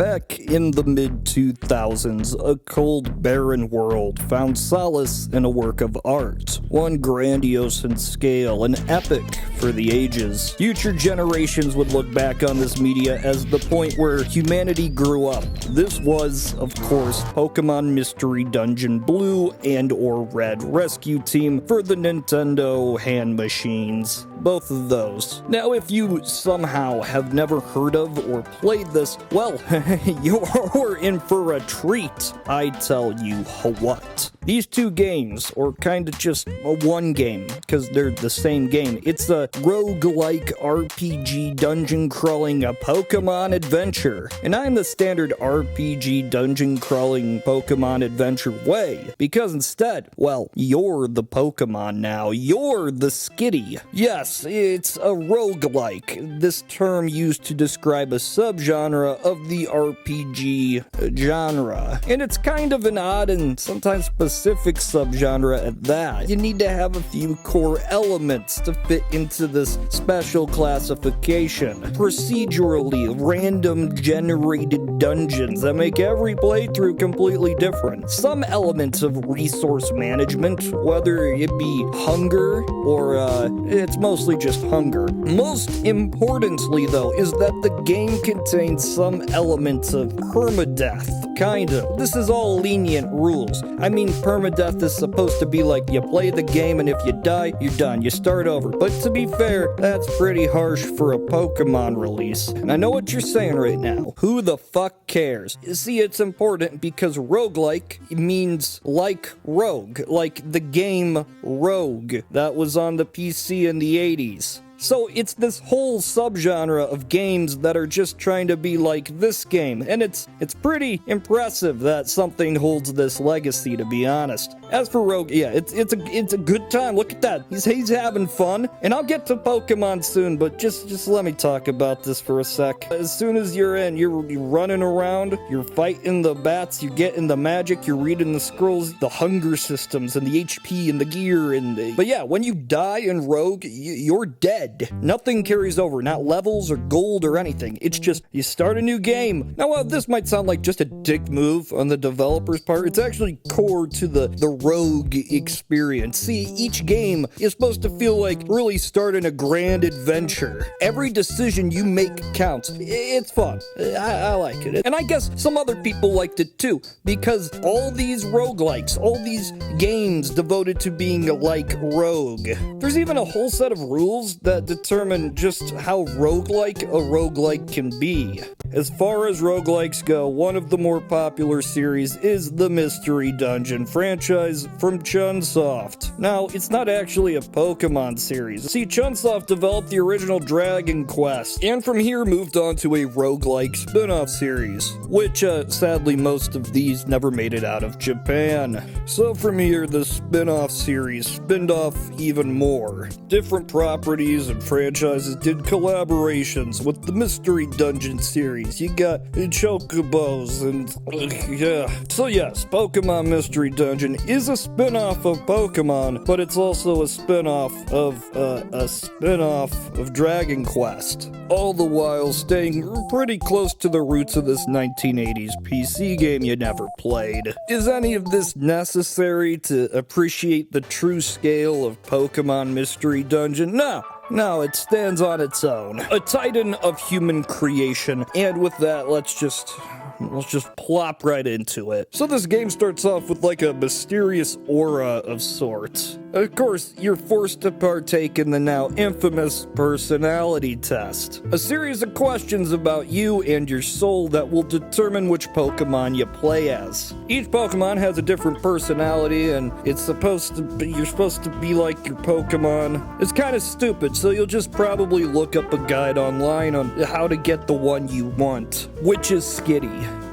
Back in the mid-2000s, a cold, barren world found solace in a work of art, one grandiose in scale, an epic for the ages. Future generations would look back on this media as the point where humanity grew up. This was, of course, Pokemon Mystery Dungeon Blue and/or Red Rescue Team for the Nintendo hand machines. Both of those. Now, if you somehow have never heard of or played this, well, you're in for a treat, I tell you what. These two games, or kind of just one game, because they're the same game, it's a roguelike RPG dungeon crawling a Pokemon adventure. And I'm the standard RPG dungeon crawling Pokemon adventure way, because instead, well, you're the Pokemon now. You're the Skitty. Yes, it's a roguelike, this term used to describe a subgenre of the RPG genre. And it's kind of an odd and sometimes specific subgenre at that. You need to have a few core elements to fit into this special classification. Procedurally random generated dungeons that make every playthrough completely different. Some elements of resource management, whether it be hunger or it's mostly just hunger. Most importantly though is that the game contains some elements of permadeath. Kind of. This is all lenient rules. I mean, permadeath is supposed to be like you play the game and if you die, you're done. You start over. But to be fair, that's pretty harsh for a Pokemon release. And I know what you're saying right now. Who the fuck cares? You see, it's important because roguelike means like rogue. Like the game Rogue that was on the PC in the 80s. So it's this whole subgenre of games that are just trying to be like this game, and it's pretty impressive that something holds this legacy, to be honest. As for Rogue, yeah, it's a good time. Look at that. He's having fun, and I'll get to Pokemon soon, but just let me talk about this for a sec. As soon as you're in, you're running around, you're fighting the bats, you're getting the magic, you're reading the scrolls, the hunger systems, and the HP and the gear, but yeah, when you die in Rogue, you're dead. Nothing carries over, not levels or gold or anything. It's just, you start a new game. Now, while this might sound like just a dick move on the developer's part, it's actually core to the Rogue experience. See, each game is supposed to feel like really starting a grand adventure. Every decision you make counts. It's fun. I like it. And I guess some other people liked it too, because all these roguelikes, all these games devoted to being like Rogue, there's even a whole set of rules that determine just how roguelike a roguelike can be. As far as roguelikes go, one of the more popular series is the Mystery Dungeon franchise from Chunsoft. Now, it's not actually a Pokemon series. See, Chunsoft developed the original Dragon Quest, and from here moved on to a roguelike spin-off series, which sadly most of these never made it out of Japan. So from here, the spin-off series spinned off even more. Different properties and franchises did collaborations with the Mystery Dungeon series. You got Chocobos and yeah. So yes, Pokemon Mystery Dungeon is a spin-off of Pokemon, but it's also a spin-off of Dragon Quest. All the while staying pretty close to the roots of this 1980s PC game you never played. Is any of this necessary to appreciate the true scale of Pokemon Mystery Dungeon? No, it stands on its own. A titan of human creation. And with that, let's just plop right into it. So this game starts off with like a mysterious aura of sorts. Of course, you're forced to partake in the now infamous personality test. A series of questions about you and your soul that will determine which Pokemon you play as. Each Pokemon has a different personality, and you're supposed to be like your Pokemon. It's kind of stupid, so you'll just probably look up a guide online on how to get the one you want, which is Skitty.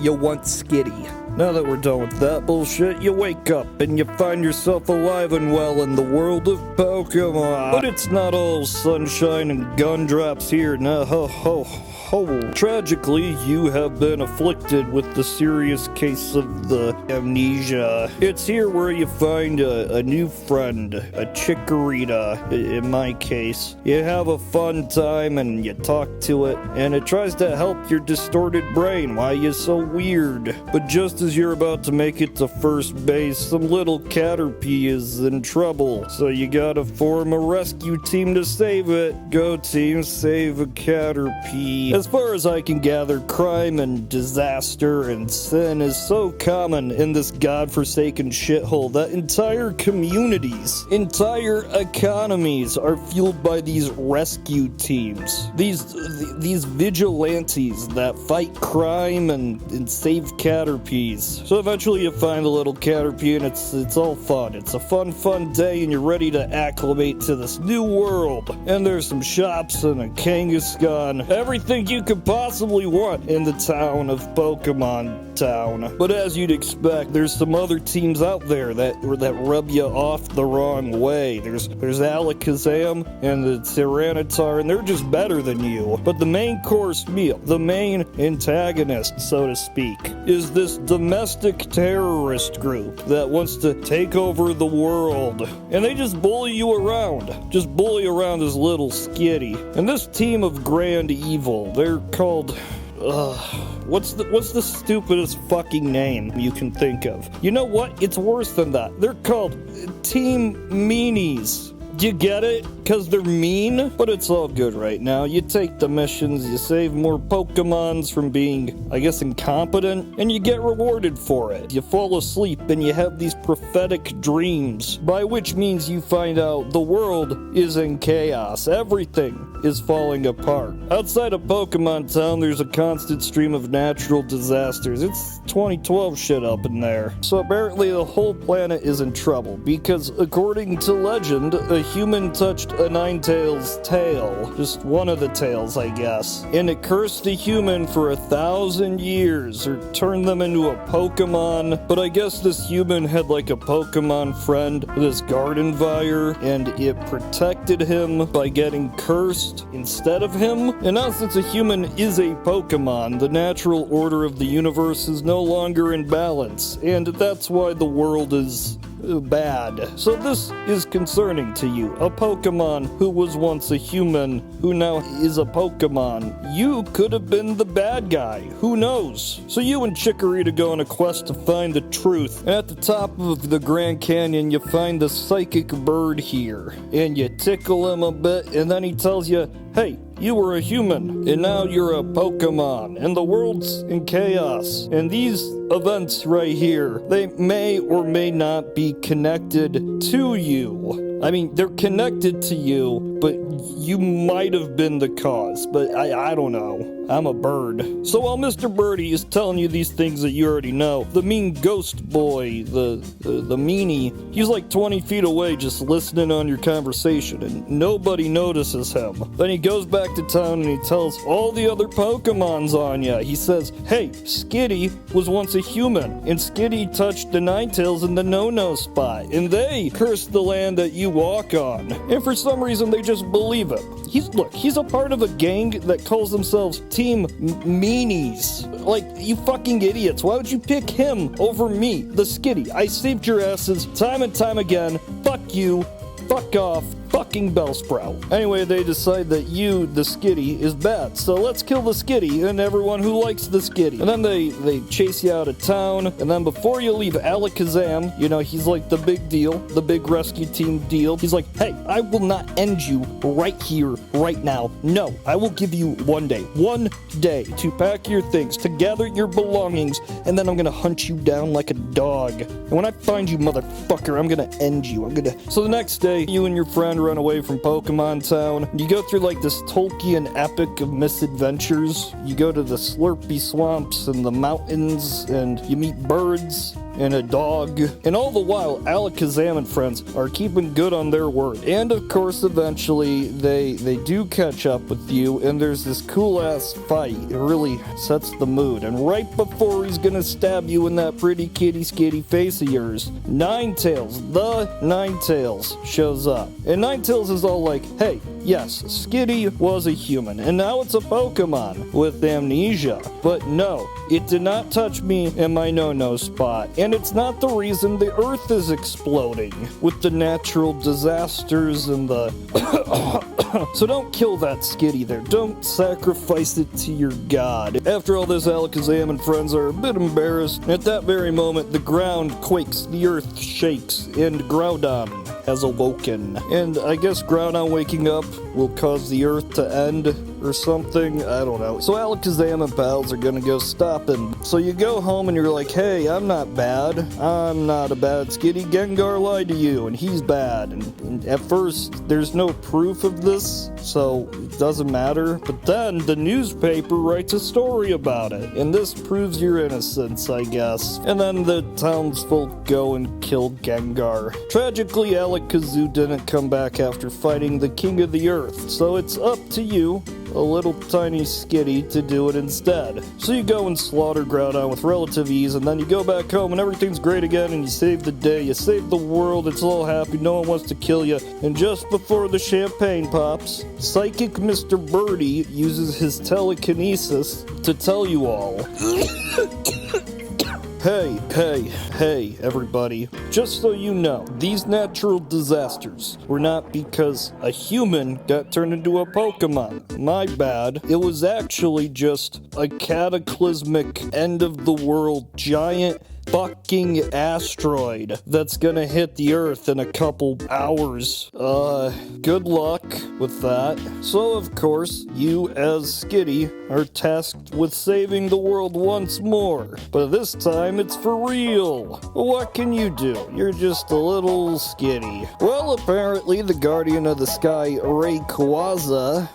You want Skitty. Now that we're done with that bullshit, you wake up and you find yourself alive and well in the world of Pokemon. But it's not all sunshine and gumdrops here, no ho ho ho. Tragically, you have been afflicted with the serious case of the amnesia. It's here where you find a new friend, a Chikorita, in my case. You have a fun time and you talk to it, and it tries to help your distorted brain. Why you so weird? But just as you're about to make it to first base, some little Caterpie is in trouble. So you gotta form a rescue team to save it. Go team, save a Caterpie. As far as I can gather, crime and disaster and sin is so common in this godforsaken shithole that entire communities, entire economies are fueled by these rescue teams. These vigilantes that fight crime and save Caterpies. So eventually you find a little Caterpie and it's all fun. It's a fun day and you're ready to acclimate to this new world. And there's some shops and a Kangaskhan. Everything you could possibly want in the town of Pokemon Town. But as you'd expect, there's some other teams out there that rub you off the wrong way. There's Alakazam and the Tyranitar, and they're just better than you. But the main course meal, the main antagonist, so to speak, is this domestic terrorist group that wants to take over the world. And they just bully you around. Just bully around this little skitty. And this team of grand evil, they're called... What's the stupidest fucking name you can think of? You know what? It's worse than that. They're called Team Meanies. Do you get it? Because they're mean? But it's all good right now. You take the missions, you save more Pokemons from being, I guess, incompetent, and you get rewarded for it. You fall asleep and you have these prophetic dreams, by which means you find out the world is in chaos. Everything is falling apart. Outside of Pokemon Town, there's a constant stream of natural disasters. It's 2012 shit up in there. So apparently the whole planet is in trouble, because according to legend, a human touched a Ninetales tail. Just one of the tails, I guess. And it cursed the human for 1,000 years, or turned them into a Pokemon. But I guess this human had like a Pokemon friend, this Gardenvire, and it protected him by getting cursed instead of him. And now since a human is a Pokemon, the natural order of the universe is no longer in balance. And that's why the world is bad. So this is concerning to you. A Pokemon who was once a human, who now is a Pokemon. You could have been the bad guy. Who knows? So you and Chikorita go on a quest to find the truth. And at the top of the Grand Canyon, you find the psychic bird here. And you tickle him a bit, and then he tells you, hey, you were a human, and now you're a Pokemon, and the world's in chaos. And these events right here, they may or may not be connected to you. I mean, they're connected to you, but you might have been the cause, but I don't know. I'm a bird. So while Mr. Birdie is telling you these things that you already know, the mean ghost boy, the meanie, he's like 20 feet away just listening on your conversation, and nobody notices him. Then he goes back to town and he tells all the other Pokemons on ya. He says, hey, Skitty was once a human, and Skitty touched the Ninetales in the no-no spot, and they cursed the land that you walk on. And for some reason, they just believe him. He's a part of a gang that calls themselves Team Meanies. Like, you fucking idiots. Why would you pick him over me, the Skitty? I saved your asses time and time again. Fuck you. Fuck off. Fucking Bellsprout. Anyway, they decide that you, the Skitty, is bad. So let's kill the Skitty and everyone who likes the Skitty. And then they chase you out of town. And then before you leave, Alakazam, you know, he's like the big deal, the big rescue team deal. He's like, hey, I will not end you right here, right now. No, I will give you one day to pack your things, to gather your belongings, and then I'm gonna hunt you down like a dog. And when I find you, motherfucker, I'm gonna end you. So the next day, you and your friend run away from Pokemon Town. You go through like this Tolkien epic of misadventures. You go to the Slurpy swamps and the mountains, and you meet birds and a dog. And all the while, Alakazam and friends are keeping good on their word. And of course, eventually, they do catch up with you, and there's this cool-ass fight. It really sets the mood. And right before he's gonna stab you in that pretty kitty-skitty face of yours, Ninetales, the Ninetales, shows up. And Ninetales is all like, hey, yes, Skitty was a human, and now it's a Pokemon with amnesia. But no, it did not touch me in my no-no spot, and it's not the reason the Earth is exploding with the natural disasters and the... So don't kill that Skitty there. Don't sacrifice it to your god. After all this, Alakazam and friends are a bit embarrassed. At that very moment, the ground quakes, the earth shakes, and Groudon has awoken. And I guess Groudon waking up will cause the earth to end or something. I don't know. So Alakazam and pals are gonna go stop him. So you go home and you're like, hey, I'm not bad. I'm not a bad Skitty. Gengar lied to you and he's bad. And at first, there's no proof of this, so it doesn't matter. But then the newspaper writes a story about it. And this proves your innocence, I guess. And then the townsfolk go and kill Gengar. Tragically, Alakazoo didn't come back after fighting the King of the Earth. So it's up to you, a little tiny Skitty, to do it instead. So you go and slaughter Groudon with relative ease, and then you go back home and everything's great again, and you save the day, you save the world, it's all happy, no one wants to kill you. And just before the champagne pops, Psychic Mr. Birdie uses his telekinesis to tell you all. Hey, everybody. Just so you know, these natural disasters were not because a human got turned into a Pokemon. My bad. It was actually just a cataclysmic end-of-the-world giant fucking asteroid that's gonna hit the Earth in a couple hours. Good luck with that. So, of course, you as Skitty are tasked with saving the world once more. But this time, it's for real. What can you do? You're just a little Skitty. Well, apparently, the Guardian of the Sky, Rayquaza,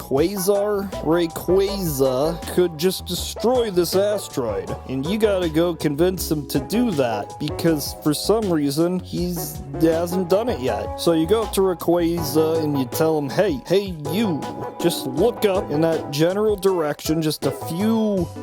could just destroy this asteroid. And you gotta go convince him to do that, because for some reason he hasn't done it yet. So you go up to Rayquaza and you tell him, hey you, just look up in that general direction,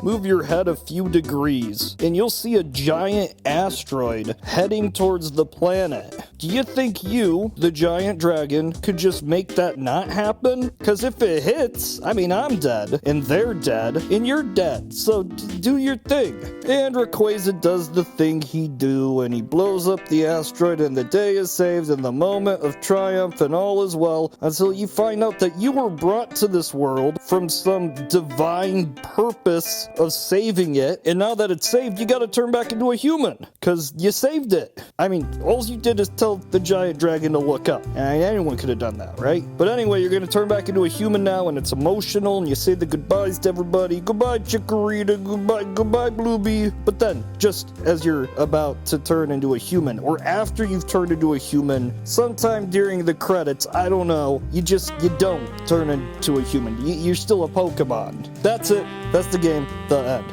move your head a few degrees, and you'll see a giant asteroid heading towards the planet. Do you think you, the giant dragon, could just make that not happen? Because if it hits, I'm dead, and they're dead, and you're dead, so do your thing. And Rayquaza does the thing he do, and he blows up the asteroid, and the day is saved, and the moment of triumph, and all is well, until you find out that you were brought to this world from some divine purpose of saving it, and now that it's saved, you gotta turn back into a human, because you saved it. All you did is tell the giant dragon to look up, and anyone could have done that, right? But anyway, you're gonna turn back into a human now, and it's emotional, and you say the goodbyes to everybody. Goodbye, Chikorita, goodbye, Bluebee. But then, just as you're about to turn into a human, or after you've turned into a human, sometime during the credits, I don't know, you don't turn into a human. You're still a Pokemon. That's it. That's the game. The end.